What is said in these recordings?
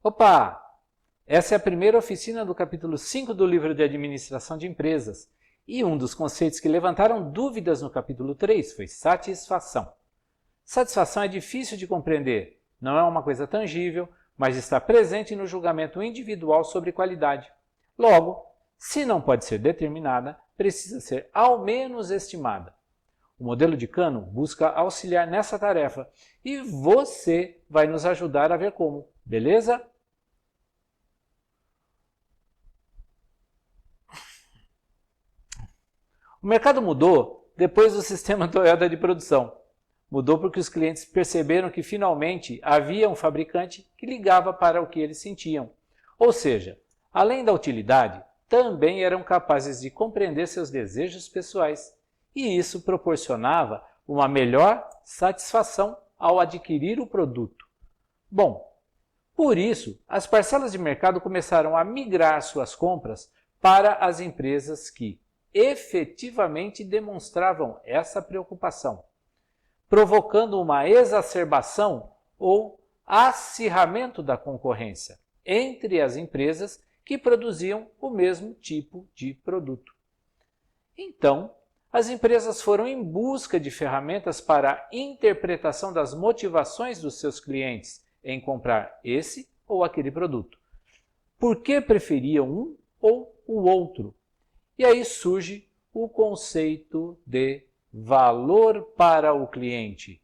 Opa! Essa é a primeira oficina do capítulo 5 do livro de Administração de Empresas. E um dos conceitos que levantaram dúvidas no capítulo 3 foi satisfação. Satisfação é difícil de compreender, não é uma coisa tangível, mas está presente no julgamento individual sobre qualidade. Logo, se não pode ser determinada, precisa ser ao menos estimada. O modelo de Kano busca auxiliar nessa tarefa e você vai nos ajudar a ver como, beleza? O mercado mudou depois do sistema Toyota de produção. Mudou porque os clientes perceberam que finalmente havia um fabricante que ligava para o que eles sentiam. Ou seja, além da utilidade, também eram capazes de compreender seus desejos pessoais. E isso proporcionava uma melhor satisfação ao adquirir o produto. Bom, por isso, as parcelas de mercado começaram a migrar suas compras para as empresas que efetivamente demonstravam essa preocupação, provocando uma exacerbação ou acirramento da concorrência entre as empresas que produziam o mesmo tipo de produto. Então, as empresas foram em busca de ferramentas para a interpretação das motivações dos seus clientes em comprar esse ou aquele produto. Por que preferiam um ou o outro? E aí surge o conceito de valor para o cliente.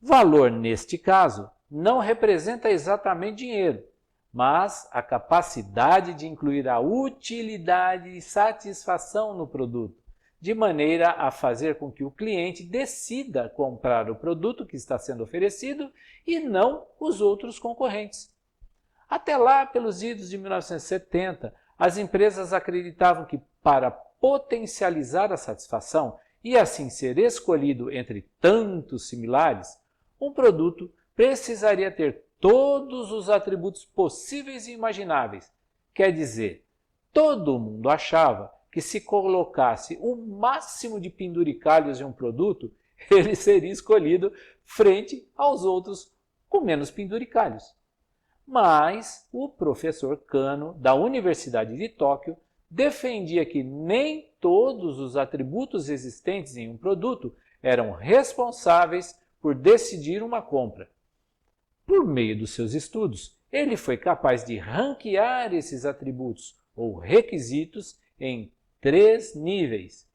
Valor, neste caso, não representa exatamente dinheiro, mas a capacidade de incluir a utilidade e satisfação no produto, de maneira a fazer com que o cliente decida comprar o produto que está sendo oferecido e não os outros concorrentes. Até lá, pelos idos de 1970, as empresas acreditavam que, para potencializar a satisfação e assim ser escolhido entre tantos similares, um produto precisaria ter todos os atributos possíveis e imagináveis. Quer dizer, todo mundo achava que se colocasse o máximo de penduricalhos em um produto, ele seria escolhido frente aos outros com menos penduricalhos. Mas o professor Kano, da Universidade de Tóquio, defendia que nem todos os atributos existentes em um produto eram responsáveis por decidir uma compra. Por meio dos seus estudos, ele foi capaz de ranquear esses atributos ou requisitos em 3 níveis.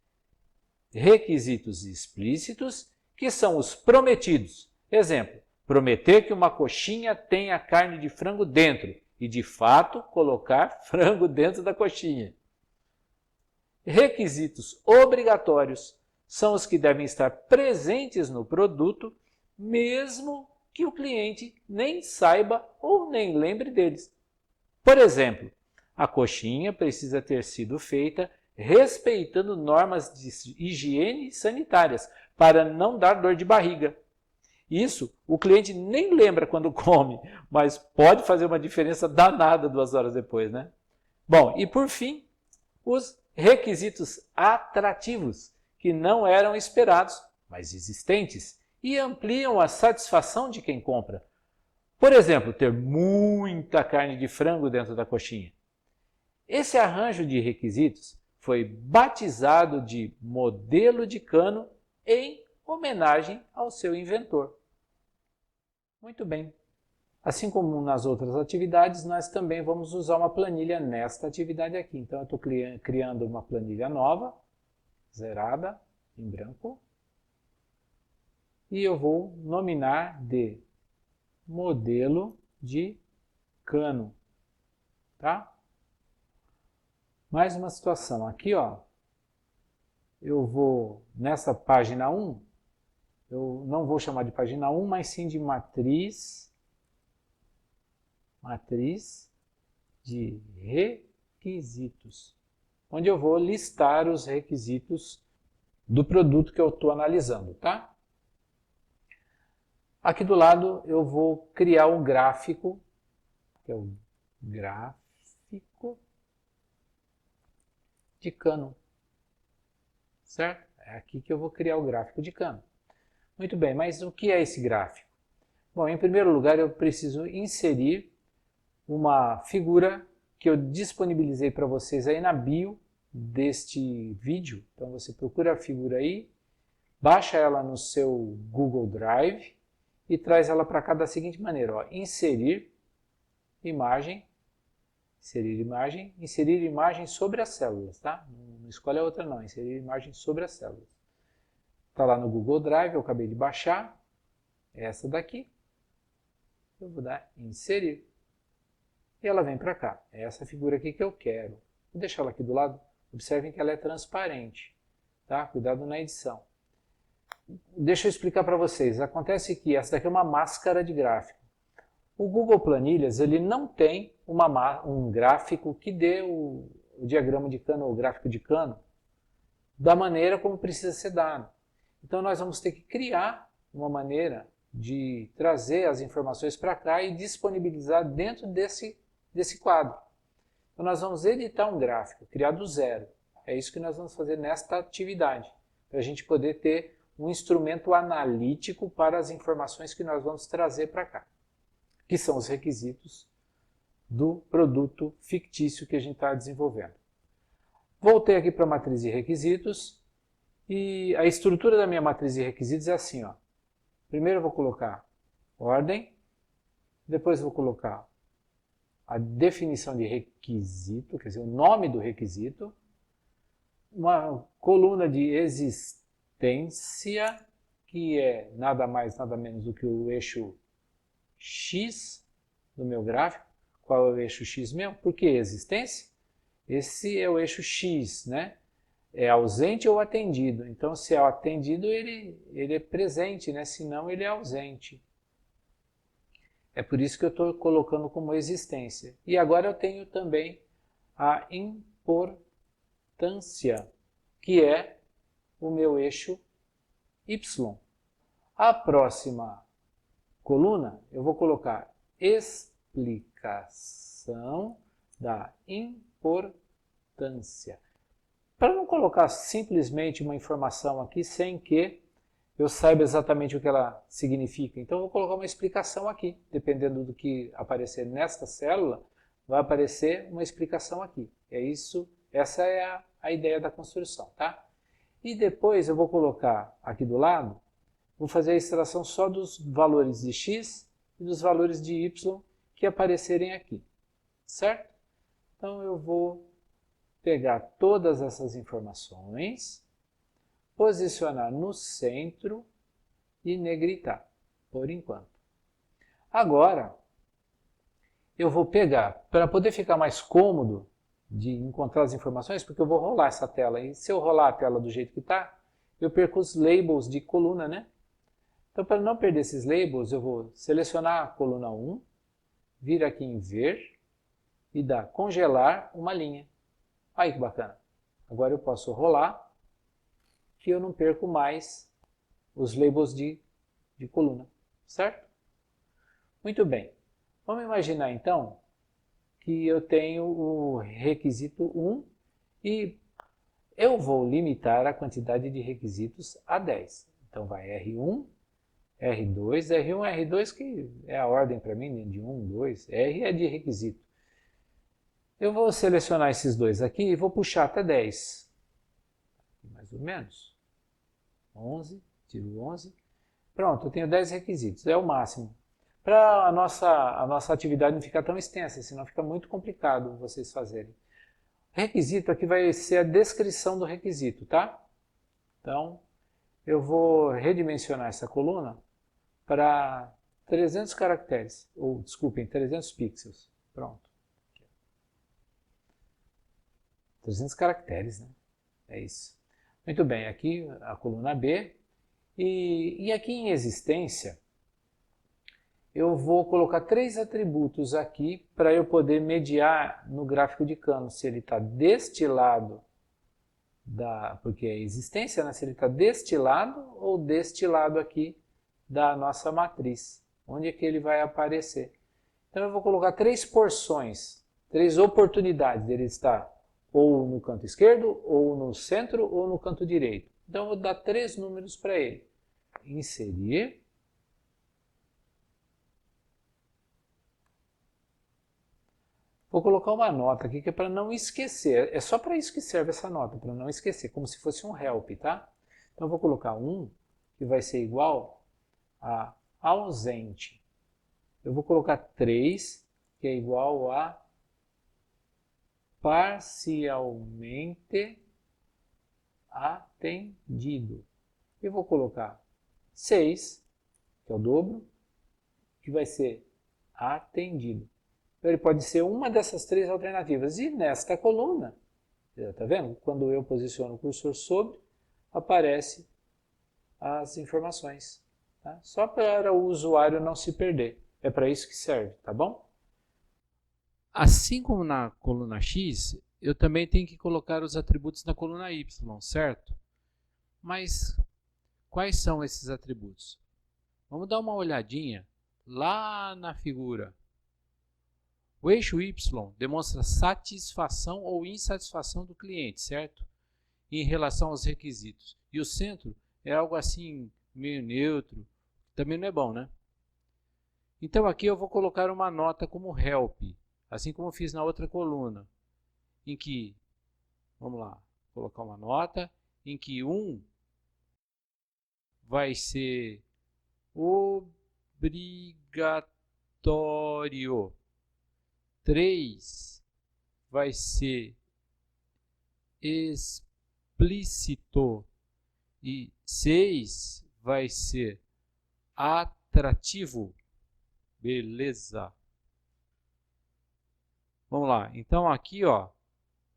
Requisitos explícitos, que são os prometidos. Exemplo, prometer que uma coxinha tenha carne de frango dentro e, de fato, colocar frango dentro da coxinha. Requisitos obrigatórios são os que devem estar presentes no produto, mesmo que o cliente nem saiba ou nem lembre deles. Por exemplo, a coxinha precisa ter sido feita respeitando normas de higiene sanitárias para não dar dor de barriga. Isso o cliente nem lembra quando come, mas pode fazer uma diferença danada 2 horas depois, né? Bom, e por fim, os requisitos atrativos, que não eram esperados, mas existentes, e ampliam a satisfação de quem compra. Por exemplo, ter muita carne de frango dentro da coxinha. Esse arranjo de requisitos foi batizado de modelo de Kano em homenagem ao seu inventor. Muito bem. Assim como nas outras atividades, nós também vamos usar uma planilha nesta atividade aqui. Então, eu estou criando uma planilha nova, zerada, em branco. E eu vou nominar de modelo de Kano. Tá? Mais uma situação. Aqui, ó, eu vou, nessa página 1, eu não vou chamar de página 1, mas sim de matriz de requisitos, onde eu vou listar os requisitos do produto que eu estou analisando, tá? Aqui do lado eu vou criar um gráfico, que é o gráfico de Kano. certo? É aqui que eu vou criar o gráfico de cano. Muito bem, mas o que é esse gráfico? Bom, em primeiro lugar eu preciso inserir uma figura que eu disponibilizei para vocês aí na bio deste vídeo. Então você procura a figura aí, baixa ela no seu Google Drive e traz ela para cá da seguinte maneira, ó, inserir imagem sobre as células, tá? Não escolhe a outra não, inserir imagem sobre as células. Está lá no Google Drive, eu acabei de baixar, essa daqui, eu vou dar inserir. E ela vem para cá, é essa figura aqui que eu quero. Vou deixar ela aqui do lado, observem que ela é transparente, tá? Cuidado na edição. Deixa eu explicar para vocês, acontece que essa daqui é uma máscara de gráfico. O Google Planilhas ele não tem um gráfico que dê o diagrama de cano ou o gráfico de cano da maneira como precisa ser dado. Então nós vamos ter que criar uma maneira de trazer as informações para cá e disponibilizar dentro desse quadro. Então nós vamos editar um gráfico, criar do zero. É isso que nós vamos fazer nesta atividade, para a gente poder ter um instrumento analítico para as informações que nós vamos trazer para cá, que são os requisitos do produto fictício que a gente está desenvolvendo. Voltei aqui para a matriz de requisitos e a estrutura da minha matriz de requisitos é assim, ó. Primeiro eu vou colocar ordem, depois eu vou colocar a definição de requisito, quer dizer, o nome do requisito, uma coluna de existência, que é nada mais, nada menos do que o eixo X do meu gráfico. Qual é o eixo X meu? Por que existência? Esse é o eixo X, né? É ausente ou atendido. Então, se é atendido, ele é presente, né? Se não, ele é ausente. É por isso que eu estou colocando como existência. E agora eu tenho também a importância, que é o meu eixo Y. A próxima coluna, eu vou colocar explicação da importância. Para não colocar simplesmente uma informação aqui sem que eu saiba exatamente o que ela significa. Então eu vou colocar uma explicação aqui. Dependendo do que aparecer nesta célula, vai aparecer uma explicação aqui. É isso, essa é a ideia da construção, tá? E depois eu vou colocar aqui do lado, vou fazer a extração só dos valores de x e dos valores de y que aparecerem aqui, certo? Então eu vou pegar todas essas informações, posicionar no centro e negritar, por enquanto. Agora, eu vou pegar, para poder ficar mais cômodo de encontrar as informações, porque eu vou rolar essa tela, e se eu rolar a tela do jeito que está, eu perco os labels de coluna, né? Então, para não perder esses labels, eu vou selecionar a coluna 1, vir aqui em ver e dar congelar uma linha. Aí que bacana. Agora eu posso rolar, que eu não perco mais os labels de coluna, certo? Muito bem. Vamos imaginar então que eu tenho o requisito 1 e eu vou limitar a quantidade de requisitos a 10. Então vai R1, R2, R1, R2 que é a ordem para mim, de 1, 2, R é de requisito. Eu vou selecionar esses dois aqui e vou puxar até 10. Mais ou menos. 11, tiro 11. Pronto, eu tenho 10 requisitos, é o máximo. Para a nossa atividade não ficar tão extensa, senão fica muito complicado vocês fazerem. Requisito aqui vai ser a descrição do requisito, tá? Então, eu vou redimensionar essa coluna para 300 caracteres, ou desculpem, 300 pixels. Pronto. 300 caracteres, né? É isso. Muito bem, aqui a coluna B. E aqui em existência, eu vou colocar 3 atributos aqui para eu poder mediar no gráfico de cano se ele está deste lado, porque é existência, né? Se ele está deste lado ou deste lado aqui da nossa matriz. Onde é que ele vai aparecer? Então eu vou colocar 3 porções, 3 oportunidades dele estar ou no canto esquerdo, ou no centro, ou no canto direito. Então eu vou dar 3 números para ele. Inserir. Vou colocar uma nota aqui que é para não esquecer. É só para isso que serve essa nota, para não esquecer, como se fosse um help, tá? Então eu vou colocar 1, que vai ser igual a ausente. Eu vou colocar 3, que é igual a parcialmente atendido. E vou colocar 6, que é o dobro, que vai ser atendido. Então ele pode ser uma dessas 3 alternativas. E nesta coluna, está vendo? Quando eu posiciono o cursor sobre, aparece as informações. Tá? Só para o usuário não se perder. É para isso que serve, tá bom? Assim como na coluna X, eu também tenho que colocar os atributos na coluna Y, certo? Mas quais são esses atributos? Vamos dar uma olhadinha lá na figura. O eixo Y demonstra satisfação ou insatisfação do cliente, certo? Em relação aos requisitos. E o centro é algo assim meio neutro, também não é bom, né? Então aqui eu vou colocar uma nota como help, assim como eu fiz na outra coluna, em que, vamos lá, colocar uma nota, em que 1 vai ser obrigatório, 3 vai ser explícito e 6 vai ser atrativo. Beleza. Vamos lá. Então aqui, ó,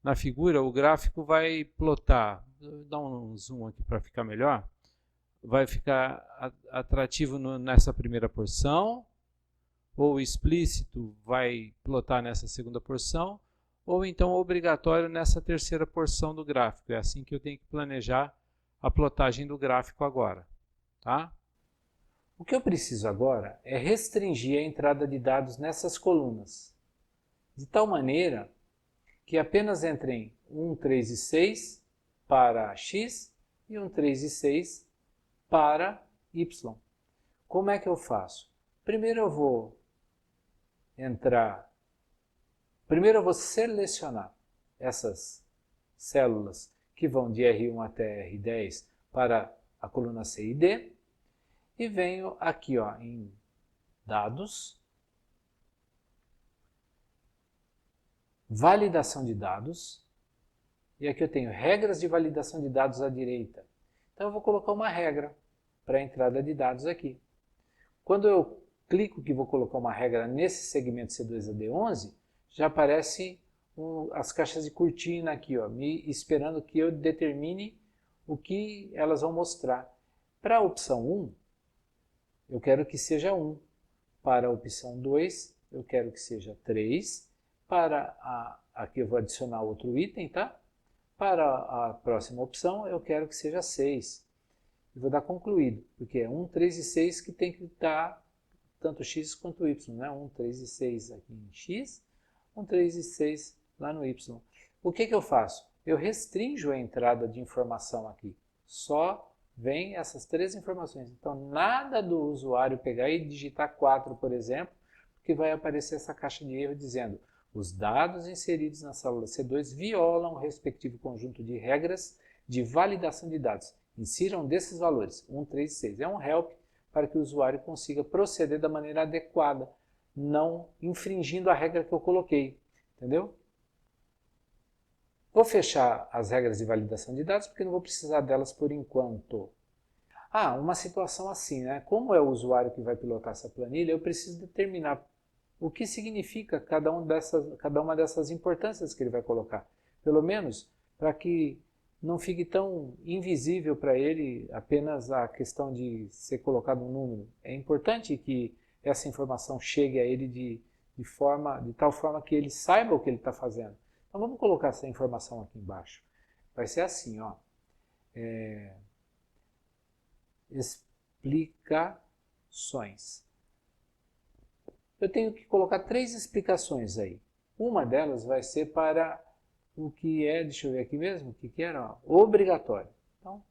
na figura o gráfico vai plotar. Vou dar um zoom aqui para ficar melhor. Vai ficar atrativo nessa primeira porção, ou explícito vai plotar nessa segunda porção, ou então obrigatório nessa terceira porção do gráfico. É assim que eu tenho que planejar a plotagem do gráfico agora. Tá? O que eu preciso agora é restringir a entrada de dados nessas colunas, de tal maneira que apenas entrem 1, 3 e 6 para X e 1, 3 e 6 para Y. Como é que eu faço? Primeiro eu vou selecionar essas células que vão de R1 até R10 para a coluna C e D e venho aqui ó, em dados, validação de dados, e aqui eu tenho regras de validação de dados à direita. Então eu vou colocar uma regra para a entrada de dados aqui. Quando eu clico que vou colocar uma regra nesse segmento C2 a D11, já aparecem as caixas de cortina aqui, ó, me esperando que eu determine o que elas vão mostrar. Para a opção 1, eu quero que seja 1. Para a opção 2, eu quero que seja 3. Aqui eu vou adicionar outro item, tá? Para a próxima opção, eu quero que seja 6. E vou dar concluído, porque é 1, 3 e 6 que tem que estar tanto x quanto y, né? 1, 3 e 6 aqui em x, 1, 3 e 6 lá no y. O que eu faço? Eu restringo a entrada de informação aqui. Só vem essas 3 informações. Então, nada do usuário pegar e digitar 4, por exemplo, porque vai aparecer essa caixa de erro dizendo os dados inseridos na célula C2 violam o respectivo conjunto de regras de validação de dados. Insiram desses valores, 1, 3 e 6. É um help para que o usuário consiga proceder da maneira adequada, não infringindo a regra que eu coloquei. Entendeu? Vou fechar as regras de validação de dados porque não vou precisar delas por enquanto. Uma situação assim, né? Como é o usuário que vai pilotar essa planilha, eu preciso determinar o que significa cada uma dessas importâncias que ele vai colocar. Pelo menos para que não fique tão invisível para ele apenas a questão de ser colocado um número. É importante que essa informação chegue a ele de tal forma que ele saiba o que ele está fazendo. Então vamos colocar essa informação aqui embaixo. Vai ser assim, ó. Explicações. Eu tenho que colocar 3 explicações aí. Uma delas vai ser para o que é, deixa eu ver aqui mesmo, o que era? Obrigatório. Então,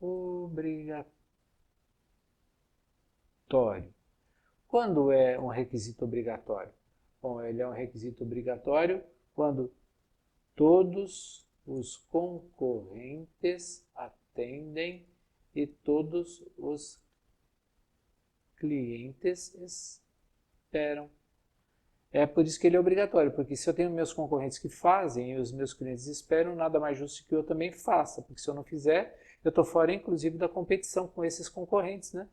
obrigatório. Quando é um requisito obrigatório? Bom, ele é um requisito obrigatório quando todos os concorrentes atendem e todos os clientes esperam. É por isso que ele é obrigatório, porque se eu tenho meus concorrentes que fazem e os meus clientes esperam, nada mais justo que eu também faça, porque se eu não fizer, eu estou fora inclusive da competição com esses concorrentes, né?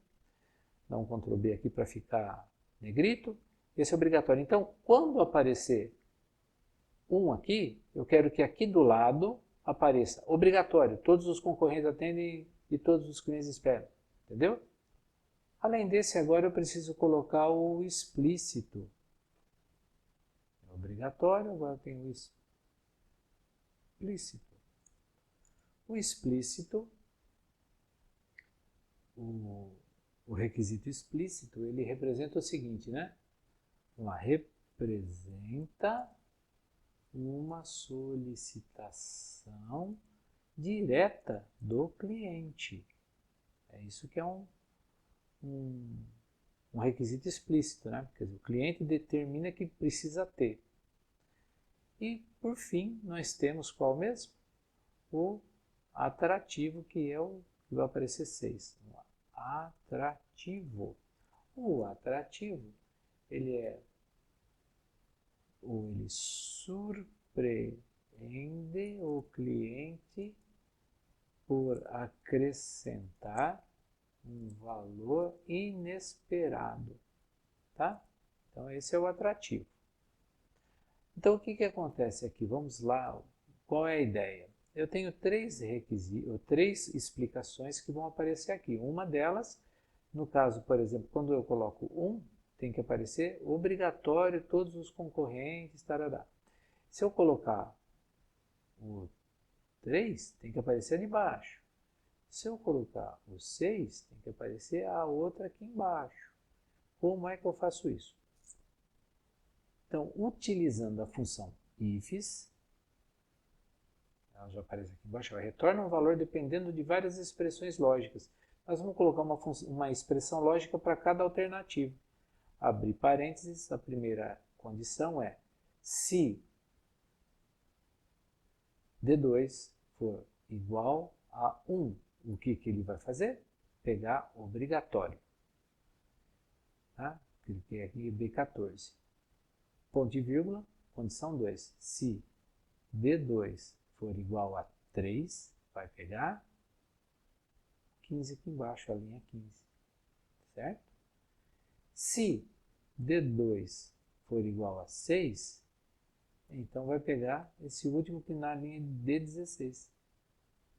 Dá um Ctrl B aqui para ficar negrito. Esse é obrigatório. Então, quando aparecer um aqui, eu quero que aqui do lado apareça obrigatório. Todos os concorrentes atendem e todos os clientes esperam. Entendeu? Além desse, agora eu preciso colocar o explícito. É obrigatório, agora tem o explícito. O explícito, o requisito explícito, ele representa o seguinte, né? Representa uma solicitação direta do cliente. É isso que é um requisito explícito, né? Quer dizer, o cliente determina que precisa ter. E, por fim, nós temos qual mesmo? O atrativo, que é o que vai aparecer 6. Atrativo. O atrativo, ele surpreende o cliente por acrescentar um valor inesperado, tá? Então esse é o atrativo. Então o que acontece aqui? Vamos lá, qual é a ideia? Eu tenho três requisitos, três explicações que vão aparecer aqui. Uma delas, no caso, por exemplo, quando eu coloco 1, tem que aparecer obrigatório todos os concorrentes, tarará. Se eu colocar o 3, tem que aparecer ali embaixo. Se eu colocar o 6, tem que aparecer a outra aqui embaixo. Como é que eu faço isso? Então, utilizando a função ifs, ela já aparece aqui embaixo, ela retorna um valor dependendo de várias expressões lógicas. Nós vamos colocar uma expressão lógica para cada alternativa. Abrir parênteses, a primeira condição é se D2 for igual a 1, o que ele vai fazer? Pegar obrigatório. Tá? Cliquei aqui em B14. Ponto e vírgula, condição 2. Se D2 for igual a 3, vai pegar 15 aqui embaixo, a linha 15. Certo? Se D2 for igual a 6, então vai pegar esse último que na linha D16.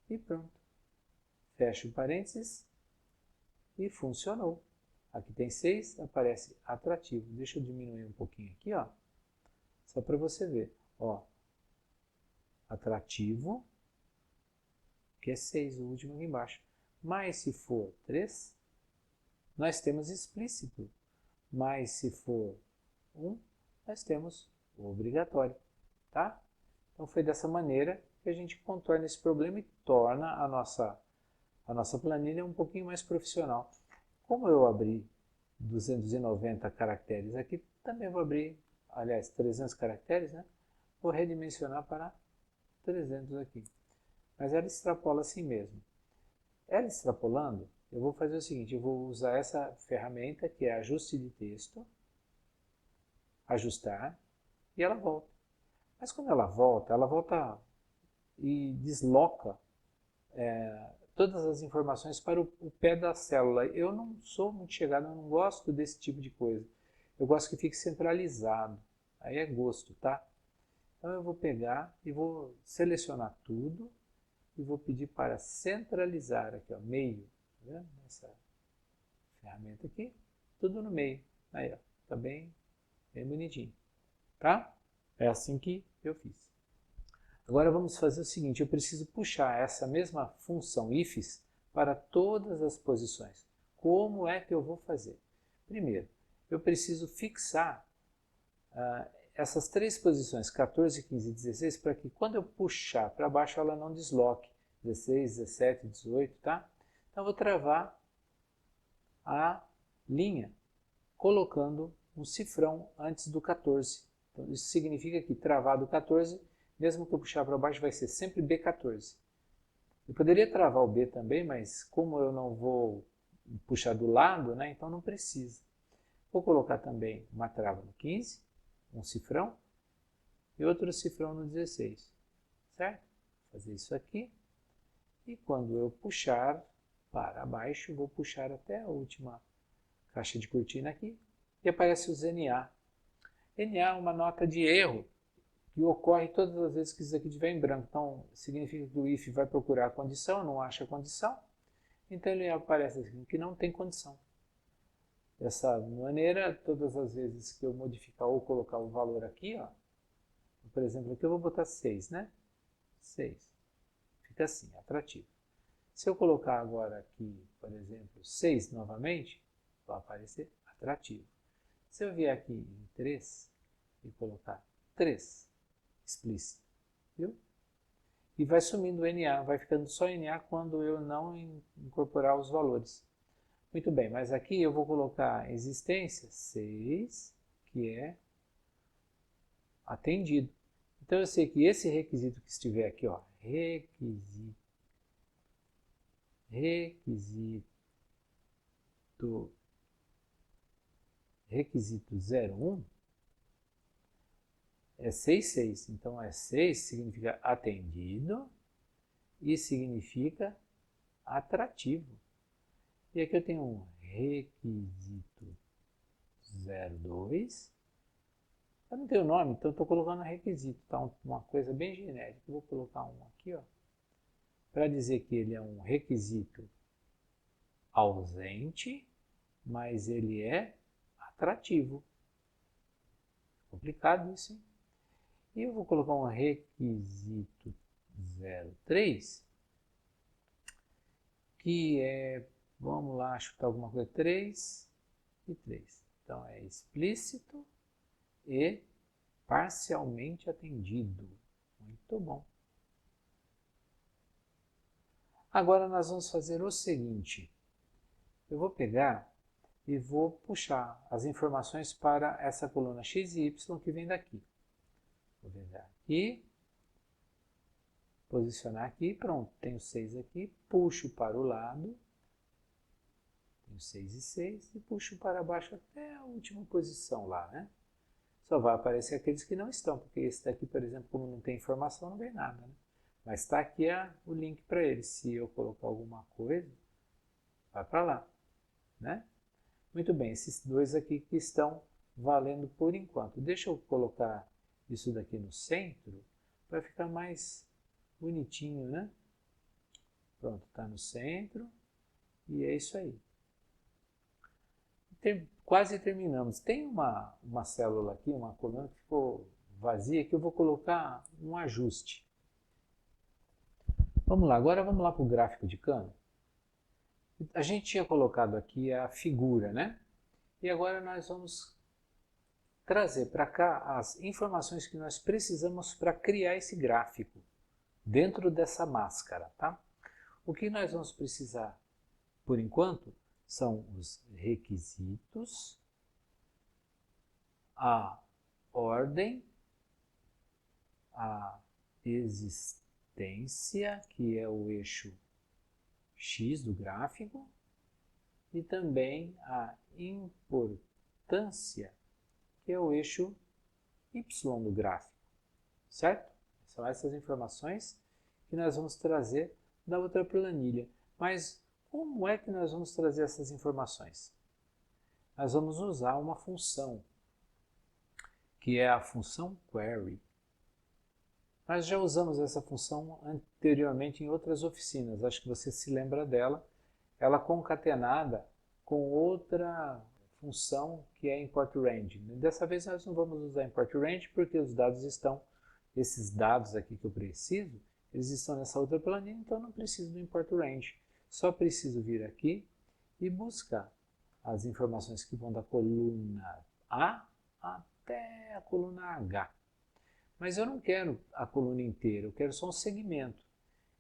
E pronto. Fecha o parênteses e funcionou. Aqui tem 6, aparece atrativo. Deixa eu diminuir um pouquinho aqui, ó. Só para você ver. Ó, atrativo, que é 6, o último aqui embaixo. Mas se for 3, nós temos explícito. Mas se for 1, nós temos o obrigatório. Tá? Então foi dessa maneira que a gente contorna esse problema e torna a nossa planilha um pouquinho mais profissional. Como eu abri 290 caracteres aqui, também vou abrir, aliás, 300 caracteres, né? Vou redimensionar para 300 aqui. Mas ela extrapola assim mesmo. Ela extrapolando, eu vou fazer o seguinte, eu vou usar essa ferramenta que é ajuste de texto, ajustar, e ela volta. Mas quando ela volta e desloca todas as informações para o pé da célula. Eu não sou muito chegado, eu não gosto desse tipo de coisa. Eu gosto que fique centralizado. Aí é gosto, tá? Então eu vou pegar e vou selecionar tudo e vou pedir para centralizar aqui, ó, meio. Tá vendo? Essa ferramenta aqui, tudo no meio. Aí, ó, tá bem bonitinho. Tá? É assim que eu fiz. Agora vamos fazer o seguinte, eu preciso puxar essa mesma função ifs para todas as posições. Como é que eu vou fazer? Primeiro, eu preciso fixar essas três posições, 14, 15 e 16, para que quando eu puxar para baixo ela não desloque 16, 17, 18, tá? Então eu vou travar a linha colocando um cifrão antes do 14. Então isso significa que travado 14, mesmo que eu puxar para baixo, vai ser sempre B14. Eu poderia travar o B também, mas como eu não vou puxar do lado, né, então não precisa. Vou colocar também uma trava no 15, um cifrão, e outro cifrão no 16, certo? Vou fazer isso aqui, e quando eu puxar para baixo, vou puxar até a última caixa de cortina aqui, e aparece o NA. NA é uma nota de erro, que ocorre todas as vezes que isso aqui estiver em branco. Então, significa que o if vai procurar a condição, não acha a condição, então ele aparece assim, que não tem condição. Dessa maneira, todas as vezes que eu modificar ou colocar o valor aqui, ó, por exemplo, aqui eu vou botar 6, né? 6. Fica assim, atrativo. Se eu colocar agora aqui, por exemplo, 6 novamente, vai aparecer atrativo. Se eu vier aqui em 3 e colocar 3, explícito, viu? E vai sumindo o NA, vai ficando só NA quando eu não incorporar os valores. Muito bem, mas aqui eu vou colocar existência 6, que é atendido. Então eu sei que esse requisito que estiver aqui, ó, requisito 01, é 6,6. Então, 6 significa atendido e significa atrativo. E aqui eu tenho um requisito 02. Eu não tenho nome, então estou colocando requisito. Tá? Uma coisa bem genérica. Eu vou colocar um aqui, ó, para dizer que ele é um requisito ausente, mas ele é atrativo. Complicado isso, hein? E eu vou colocar um requisito 03, que é, vamos lá, chutar alguma coisa, 3 e 3. Então é explícito e parcialmente atendido. Muito bom. Agora nós vamos fazer o seguinte. Eu vou pegar e vou puxar as informações para essa coluna x e y que vem daqui. Vou pegar aqui, posicionar aqui, pronto, tenho 6 aqui, puxo para o lado, tenho 6 e 6, e puxo para baixo até a última posição lá, né? Só vai aparecer aqueles que não estão, porque esse daqui, por exemplo, como não tem informação, não vem nada, né? Mas está aqui o link para ele. Se eu colocar alguma coisa, vai para lá, né? Muito bem, esses dois aqui que estão valendo por enquanto. Deixa eu colocar isso daqui no centro, para ficar mais bonitinho, né? Pronto, está no centro, e é isso aí. Quase terminamos. Tem uma célula aqui, uma coluna que ficou vazia, que eu vou colocar um ajuste. Vamos lá, agora vamos lá para o gráfico de cano. A gente tinha colocado aqui a figura, né? E agora nós vamos trazer para cá as informações que nós precisamos para criar esse gráfico dentro dessa máscara, tá? O que nós vamos precisar, por enquanto, são os requisitos, a ordem, a existência, que é o eixo X do gráfico, e também a importância, que é o eixo Y do gráfico, certo? São essas informações que nós vamos trazer da outra planilha. Mas como é que nós vamos trazer essas informações? Nós vamos usar uma função, que é a função query. Nós já usamos essa função anteriormente em outras oficinas, acho que você se lembra dela, ela concatenada com outra função que é import range. Dessa vez nós não vamos usar import range porque os dados estão, esses dados aqui que eu preciso, eles estão nessa outra planilha, então eu não preciso do import range. Só preciso vir aqui e buscar as informações que vão da coluna A até a coluna H. Mas eu não quero a coluna inteira, eu quero só um segmento.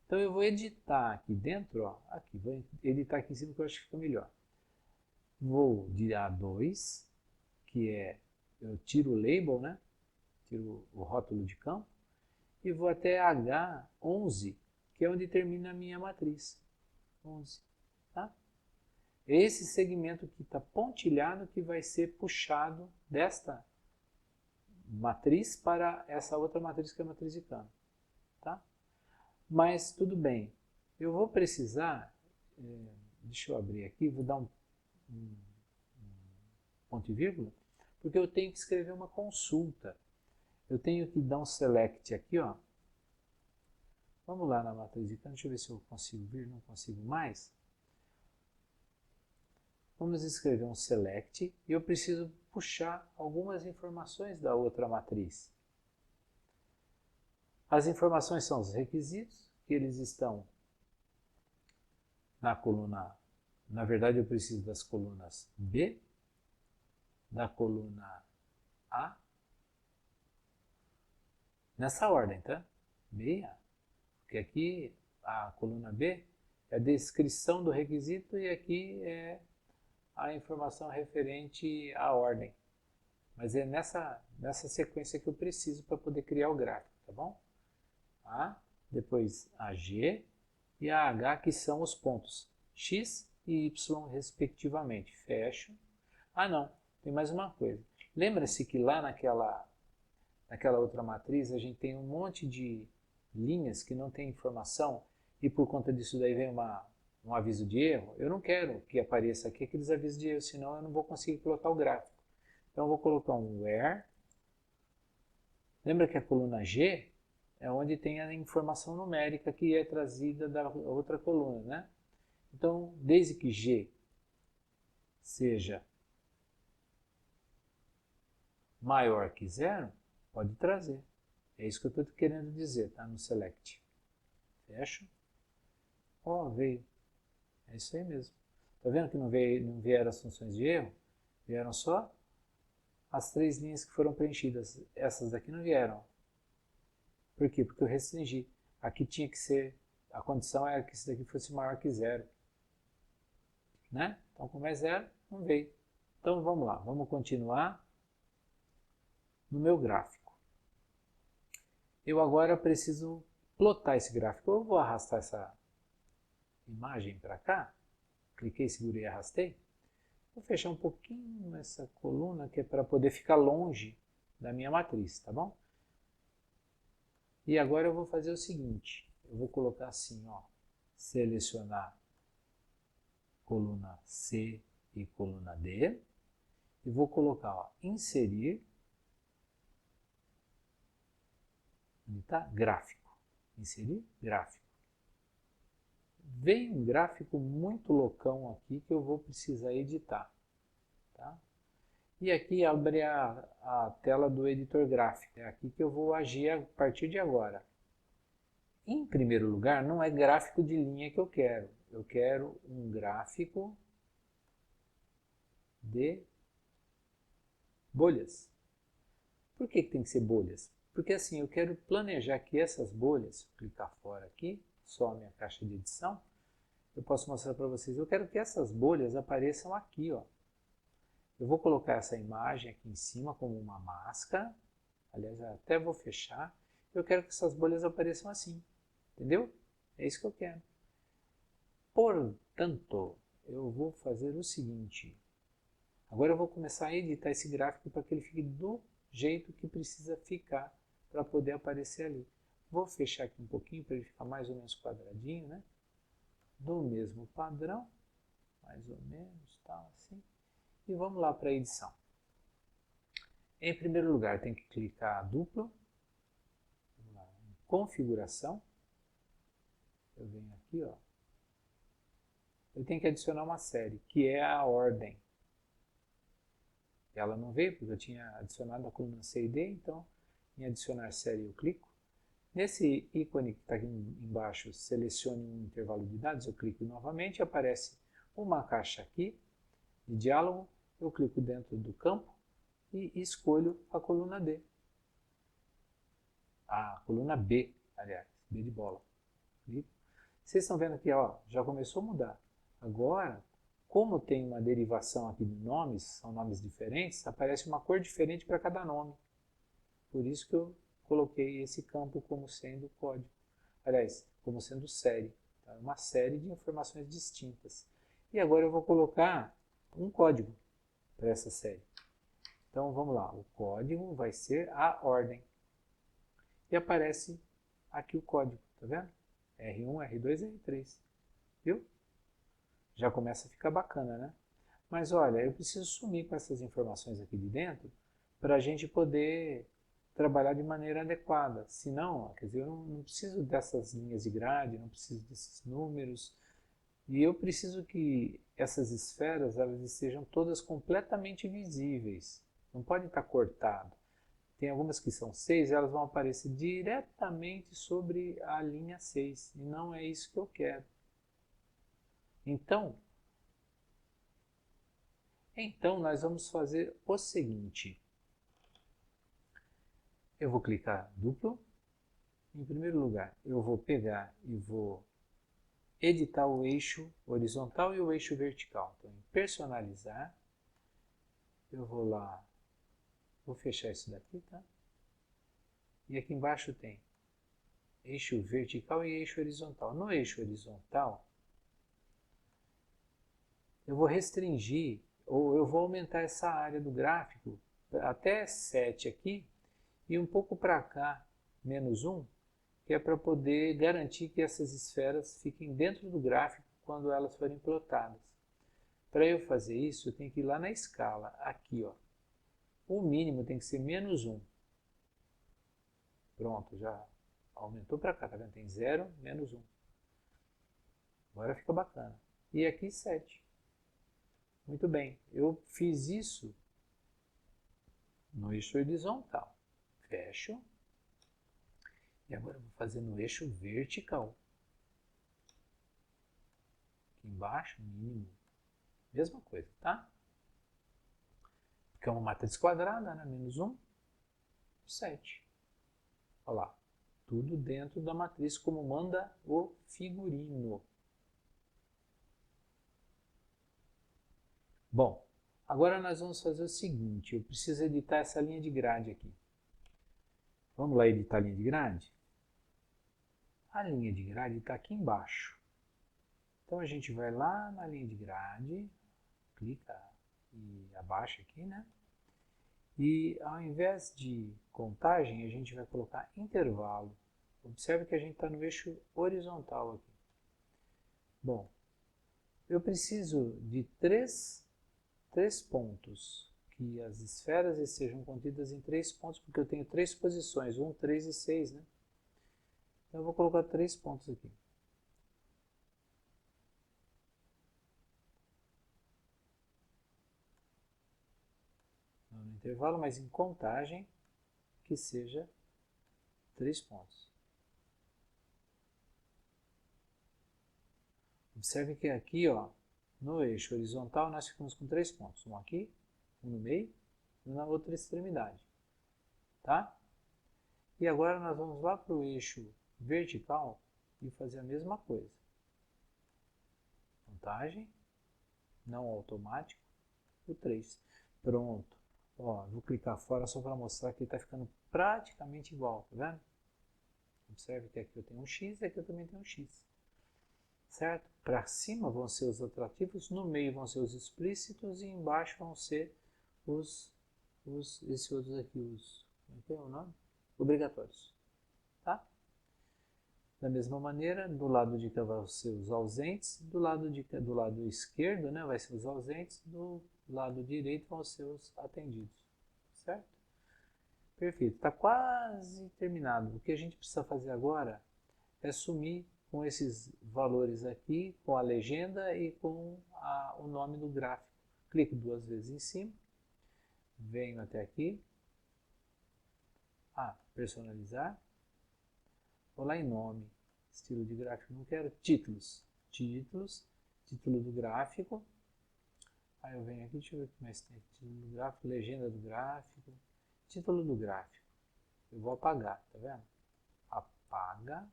Então eu vou editar aqui dentro, ó, aqui, vou editar aqui em cima que eu acho que fica melhor. Vou de A2, que é, eu tiro o label, né? Tiro o rótulo de campo, e vou até H11, que é onde termina a minha matriz. 11, tá? Esse segmento que está pontilhado que vai ser puxado desta matriz para essa outra matriz que é a matriz de campo. Tá? Mas tudo bem, eu vou precisar, deixa eu abrir aqui, vou dar um ponto e vírgula, porque eu tenho que escrever uma consulta. Eu tenho que dar um select aqui, ó. Vamos lá na matriz de campo, deixa eu ver se eu consigo vir, não consigo mais. Vamos escrever um select e eu preciso puxar algumas informações da outra matriz. As informações são os requisitos, que eles estão na coluna, na verdade eu preciso das colunas B, da coluna A, nessa ordem, tá? B e A. Porque aqui a coluna B é a descrição do requisito e aqui é a informação referente à ordem. Mas é nessa sequência que eu preciso para poder criar o gráfico, tá bom? A, depois a G e a H, que são os pontos X e Y, respectivamente. Fecho. Ah, não, tem mais uma coisa. Lembra-se que lá naquela outra matriz a gente tem um monte de linhas que não tem informação e por conta disso daí vem um aviso de erro. Eu não quero que apareça aqui aqueles avisos de erro, senão eu não vou conseguir colocar o gráfico. Então eu vou colocar um where. Lembra que a coluna G é onde tem a informação numérica que é trazida da outra coluna, né? Então, desde que G seja maior que 0, pode trazer. É isso que eu estou querendo dizer, tá? No select. Fecho. Ó, veio. É isso aí mesmo. Tá vendo que não vieram as funções de erro? Vieram só as 3 linhas que foram preenchidas. Essas daqui não vieram. Por quê? Porque eu restringi. Aqui tinha que ser, a condição era que isso daqui fosse maior que 0. Né? Então, como é 0, não veio. Então, vamos lá. Vamos continuar no meu gráfico. Eu agora preciso plotar esse gráfico. Eu vou arrastar essa imagem para cá. Cliquei, segurei e arrastei. Vou fechar um pouquinho essa coluna, que é para poder ficar longe da minha matriz, tá bom? E agora eu vou fazer o seguinte. Eu vou colocar assim, ó. Selecionar coluna C e coluna D. E vou colocar, ó, inserir. Onde está? Gráfico. Inserir gráfico. Vem um gráfico muito loucão aqui que eu vou precisar editar. Tá? E aqui abre a tela do editor gráfico. É aqui que eu vou agir a partir de agora. Em primeiro lugar, não é gráfico de linha que eu quero. Eu quero um gráfico de bolhas. Por que tem que ser bolhas? Porque assim, eu quero planejar que essas bolhas, clicar fora aqui, só a minha caixa de edição, eu posso mostrar para vocês, eu quero que essas bolhas apareçam aqui, ó. Eu vou colocar essa imagem aqui em cima como uma máscara, aliás, eu até vou fechar, eu quero que essas bolhas apareçam assim, entendeu? É isso que eu quero. Portanto, eu vou fazer o seguinte, agora eu vou começar a editar esse gráfico para que ele fique do jeito que precisa ficar para poder aparecer ali. Vou fechar aqui um pouquinho para ele ficar mais ou menos quadradinho, né? Do mesmo padrão, mais ou menos, tal, assim. E vamos lá para a edição. Em primeiro lugar, tem que clicar duplo. Vamos lá, em configuração. Eu venho aqui, ó. Eu tenho que adicionar uma série, que é a ordem. Ela não veio, porque eu tinha adicionado a coluna C e D, então em adicionar série eu clico. Nesse ícone que está aqui embaixo, selecione um intervalo de dados, eu clico novamente, aparece uma caixa aqui de diálogo, eu clico dentro do campo e escolho a coluna D. A coluna B, aliás, B de bola. Clico, Vocês estão vendo aqui, ó, já começou a mudar. Agora, como tem uma derivação aqui de nomes, são nomes diferentes, aparece uma cor diferente para cada nome. Por isso que eu coloquei esse campo como sendo código. Aliás, como sendo série. Tá? Uma série de informações distintas. E agora eu vou colocar um código para essa série. Então vamos lá, o código vai ser a ordem. E aparece aqui o código, tá vendo? R1, R2 e R3. Viu? Já começa a ficar bacana, né? Mas olha, eu preciso sumir com essas informações aqui de dentro para a gente poder trabalhar de maneira adequada. Senão, quer dizer, eu não preciso dessas linhas de grade, não preciso desses números. E eu preciso que essas esferas elas estejam todas completamente visíveis. Não pode estar cortado. Tem algumas que são 6, elas vão aparecer diretamente sobre a linha 6. E não é isso que eu quero. Então nós vamos fazer o seguinte. Eu vou clicar duplo. Em primeiro lugar, eu vou pegar e vou editar o eixo horizontal e o eixo vertical. Então, em personalizar, eu vou lá, vou fechar isso daqui, tá? E aqui embaixo tem eixo vertical e eixo horizontal. No eixo horizontal, eu vou restringir, ou eu vou aumentar essa área do gráfico até 7 aqui, e um pouco para cá, menos 1, que é para poder garantir que essas esferas fiquem dentro do gráfico quando elas forem plotadas. Para eu fazer isso, eu tenho que ir lá na escala, aqui, ó. O mínimo tem que ser menos 1. Pronto, já aumentou para cá, tá vendo? Tem 0, menos 1. Agora fica bacana. E aqui 7. Muito bem, eu fiz isso no eixo horizontal. Fecho. E agora eu vou fazer no eixo vertical. Aqui embaixo, mínimo. Mesma coisa, tá? Porque é uma matriz quadrada, né? Menos 1, 7. Olha lá. Tudo dentro da matriz como manda o figurino. Bom, agora nós vamos fazer o seguinte. Eu preciso editar essa linha de grade aqui. Vamos lá editar a linha de grade? A linha de grade está aqui embaixo. Então a gente vai lá na linha de grade, clica e abaixa aqui, né? E ao invés de contagem, a gente vai colocar intervalo. Observe que a gente está no eixo horizontal aqui. Bom, eu preciso de três pontos, que as esferas estejam contidas em 3 pontos, porque eu tenho 3 posições, 1, 3 e 6, né? Então eu vou colocar 3 pontos aqui. Não no intervalo, mas em contagem, que seja 3 pontos. Observe que aqui, ó, no eixo horizontal, nós ficamos com 3 pontos. Um aqui, um no meio e na outra extremidade. Tá? E agora nós vamos lá para o eixo vertical e fazer a mesma coisa. Contagem, não automático, o 3. Pronto. Ó, vou clicar fora só para mostrar que está ficando praticamente igual, tá vendo? Observe que aqui eu tenho um X e aqui eu também tenho um X. Certo? Para cima vão ser os atrativos, no meio vão ser os explícitos e embaixo vão ser esses outros aqui, como é que é o nome? Obrigatórios. Tá? Da mesma maneira, do lado de cá vão ser os ausentes, do lado esquerdo, né, vai ser os ausentes, do lado direito vão ser os atendidos. Certo? Perfeito. Está quase terminado. O que a gente precisa fazer agora é sumir com esses valores aqui, com a legenda e com o nome do gráfico. Clico 2 vezes em cima, venho até aqui, personalizar, vou lá em nome, estilo de gráfico, não quero, título do gráfico, aí eu venho aqui, deixa eu ver o que mais tem, título do gráfico, legenda do gráfico, título do gráfico, eu vou apagar, tá vendo? Apaga,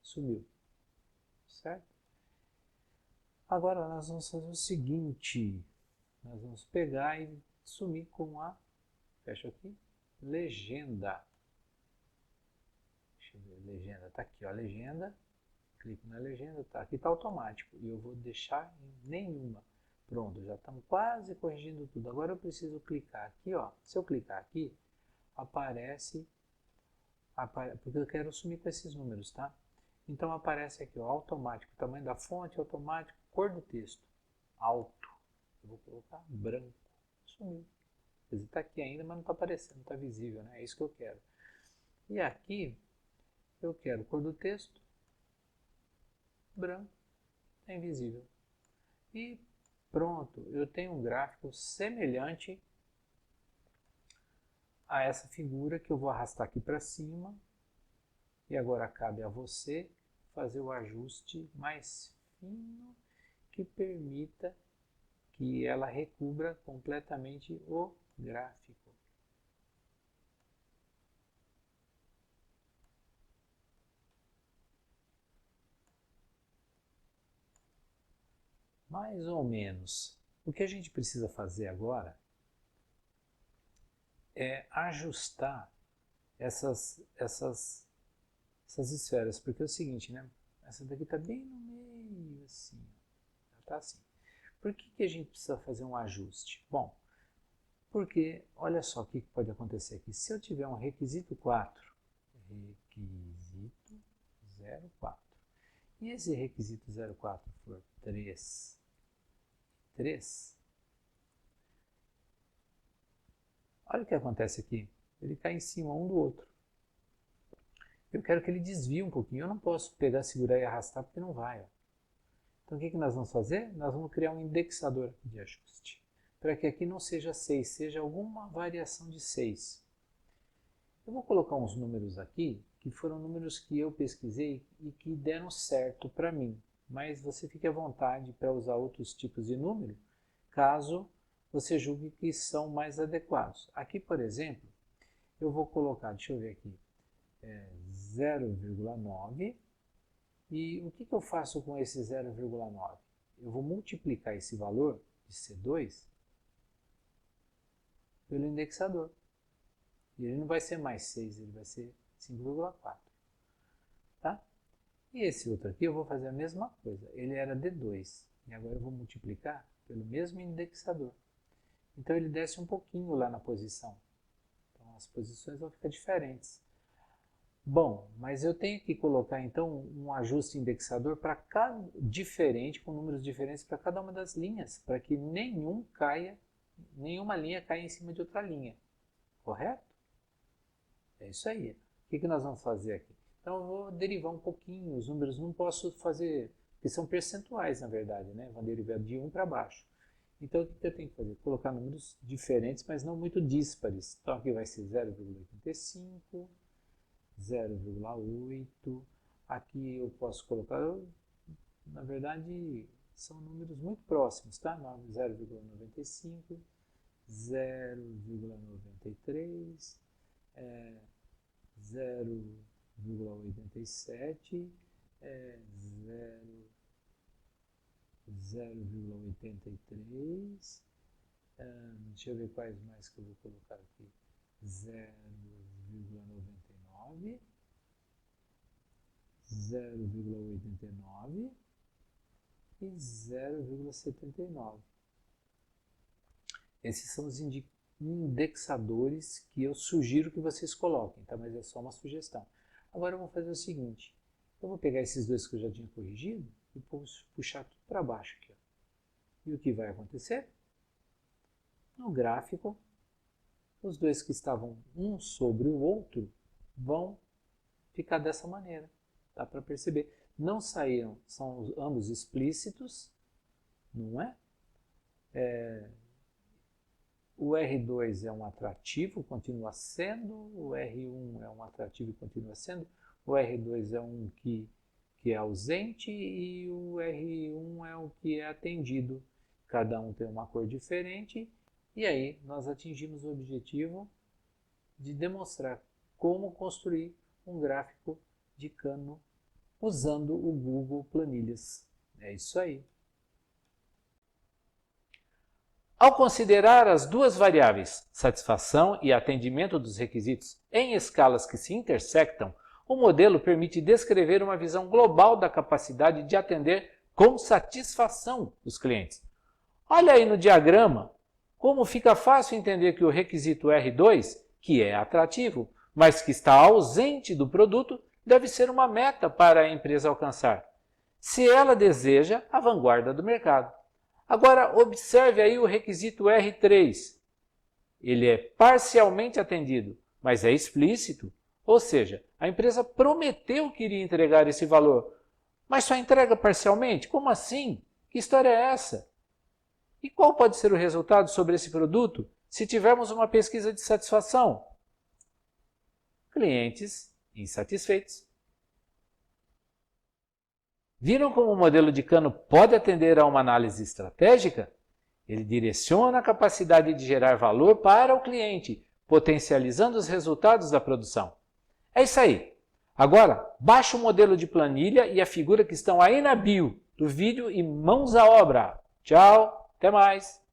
sumiu. certo? Agora nós vamos fazer o seguinte, nós vamos pegar e sumir com a, fecha aqui, legenda. Deixa eu ver, legenda, tá aqui, ó, legenda, clico na legenda, tá, aqui tá automático, e eu vou deixar em nenhuma. Pronto, já estamos quase corrigindo tudo. Agora eu preciso clicar aqui, ó, se eu clicar aqui, aparece, porque eu quero sumir com esses números, tá? Então aparece aqui, ó, automático, tamanho da fonte, automático, cor do texto, alto. Eu vou colocar branco, sumiu. Quer dizer, está aqui ainda, mas não está aparecendo, não está visível, né? É isso que eu quero. E aqui, eu quero cor do texto, branco, está invisível. E pronto, eu tenho um gráfico semelhante a essa figura que eu vou arrastar aqui para cima. E agora cabe a você fazer o ajuste mais fino que permita que ela recubra completamente o gráfico. Mais ou menos. O que a gente precisa fazer agora é ajustar essas esferas, porque é o seguinte, né? Essa daqui está bem no meio, assim, está assim. Por que a gente precisa fazer um ajuste? Bom, porque olha só o que pode acontecer aqui. Se eu tiver um requisito 4, requisito 04, e esse requisito 04 for 3, olha o que acontece aqui. Ele cai em cima um do outro. Eu quero que ele desvie um pouquinho. Eu não posso pegar, segurar e arrastar porque não vai. Ó. Então o que nós vamos fazer? Nós vamos criar um indexador de ajuste. Para que aqui não seja 6, seja alguma variação de 6. Eu vou colocar uns números aqui, que foram números que eu pesquisei e que deram certo para mim. Mas você fique à vontade para usar outros tipos de número, caso você julgue que são mais adequados. Aqui, por exemplo, eu vou colocar, deixa eu ver aqui, 0,9. E o que eu faço com esse 0,9? Eu vou multiplicar esse valor de C2 pelo indexador. E ele não vai ser mais 6, ele vai ser 5,4. Tá? E esse outro aqui eu vou fazer a mesma coisa. Ele era D2. E agora eu vou multiplicar pelo mesmo indexador. Então ele desce um pouquinho lá na posição. Então as posições vão ficar diferentes. Bom, mas eu tenho que colocar então um ajuste indexador para cada diferente, com números diferentes para cada uma das linhas, para que nenhuma linha caia em cima de outra linha. Correto? É isso aí. O que nós vamos fazer aqui? Então eu vou derivar um pouquinho os números, não posso fazer, porque são percentuais na verdade, né? Vão derivar de 1 para baixo. Então o que eu tenho que fazer? Colocar números diferentes, mas não muito díspares. Então aqui vai ser 0,85, 0,8, aqui eu posso colocar, na verdade são números muito próximos, tá? 0,95, 0,93, 0,87, 0,83, deixa eu ver quais mais que eu vou colocar aqui, 0,99, 0,89 e 0,79. Esses são os indexadores que eu sugiro que vocês coloquem, tá? Mas é só uma sugestão. Agora eu vou fazer o seguinte, eu vou pegar esses dois que eu já tinha corrigido e puxar tudo para baixo aqui. Ó. E o que vai acontecer? No gráfico, os dois que estavam um sobre o outro vão ficar dessa maneira. Dá para perceber. Não saíram, são ambos explícitos, não é? O R2 é um atrativo, continua sendo, o R1 é um atrativo e continua sendo, o R2 é um que é ausente e o R1 é o que é atendido. Cada um tem uma cor diferente e aí nós atingimos o objetivo de demonstrar como construir um gráfico de cano usando o Google Planilhas. É isso aí. Ao considerar as duas variáveis, satisfação e atendimento dos requisitos, em escalas que se intersectam, o modelo permite descrever uma visão global da capacidade de atender com satisfação os clientes. Olha aí no diagrama como fica fácil entender que o requisito R2, que é atrativo, mas que está ausente do produto, deve ser uma meta para a empresa alcançar, se ela deseja a vanguarda do mercado. Agora, observe aí o requisito R3. Ele é parcialmente atendido, mas é explícito. Ou seja, a empresa prometeu que iria entregar esse valor, mas só entrega parcialmente? Como assim? Que história é essa? E qual pode ser o resultado sobre esse produto se tivermos uma pesquisa de satisfação? Clientes insatisfeitos. Viram como o modelo de Kano pode atender a uma análise estratégica? Ele direciona a capacidade de gerar valor para o cliente, potencializando os resultados da produção. É isso aí. Agora, baixe o modelo de planilha e a figura que estão aí na bio do vídeo e mãos à obra. Tchau, até mais!